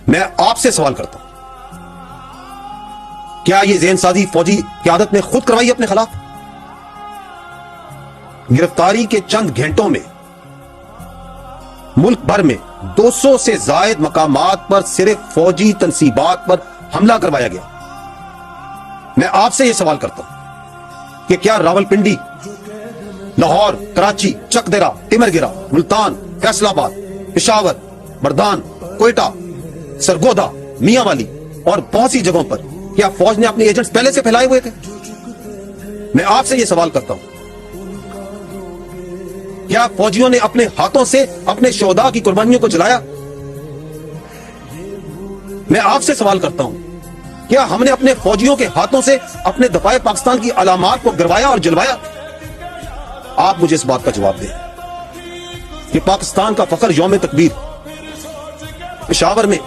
میں آپ سے سوال کرتا ہوں، کیا یہ ذہن سازی فوجی قیادت نے خود کروائی اپنے خلاف؟ گرفتاری کے چند گھنٹوں میں ملک بھر میں 200 سے زائد مقامات پر صرف فوجی تنصیبات پر حملہ کروایا گیا۔ میں آپ سے یہ سوال کرتا ہوں کہ کیا راولپنڈی، لاہور، کراچی، چک دیرہ، ٹمرگرہ، ملتان، فیصل آباد، پشاور، مردان، کوئٹہ، سرگودا، میاں والی اور بہت سی جگہوں پر کیا فوج نے اپنے ایجنٹس پہلے سے پھیلائے ہوئے تھے؟ میں آپ سے یہ سوال کرتا ہوں، کیا فوجیوں نے اپنے ہاتھوں سے اپنے شہداء کی قربانیوں کو جلایا؟ میں آپ سے سوال کرتا ہوں، کیا ہم نے اپنے فوجیوں کے ہاتھوں سے اپنے دفاع پاکستان کی علامات کو گروایا اور جلوایا؟ آپ مجھے اس بات کا جواب دیں کہ پاکستان کا فخر یوم تکبیر پشاور میں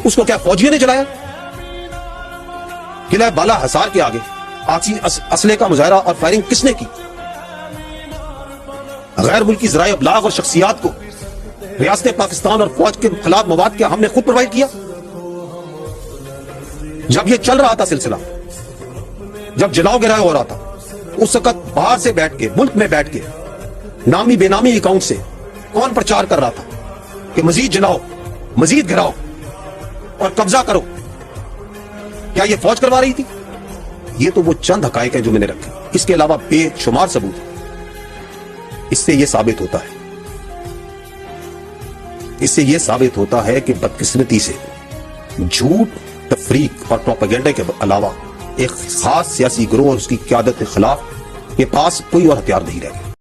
اس کو کیا فوجیوں نے جلایا؟ قلعہ بالا حصار کے آگے آتی اسلحے کا مظاہرہ اور فائرنگ کس نے کی؟ غیر ملکی ذرائع ابلاغ اور شخصیات کو ریاست پاکستان اور فوج کے خلاف مواد کیا ہم نے خود پرووائڈ کیا؟ جب یہ چل رہا تھا سلسلہ، جب جلاؤ گراؤ ہو رہا تھا، اس وقت باہر سے بیٹھ کے، ملک میں بیٹھ کے نامی بے نامی اکاؤنٹ سے کون پرچار کر رہا تھا کہ مزید جلاؤ، مزید گراؤ اور قبضہ کرو؟ کیا یہ فوج کروا رہی تھی؟ یہ تو وہ چند حقائق ہیں جو میں نے رکھے، اس کے علاوہ بے شمار ثبوت ہیں۔ اس سے یہ ثابت ہوتا ہے کہ بدقسمتی سے جھوٹ، تفریق اور پروپیگنڈا کے علاوہ ایک خاص سیاسی گروہ اور اس کی قیادت کے خلاف کے پاس کوئی اور ہتھیار نہیں رہ گیا۔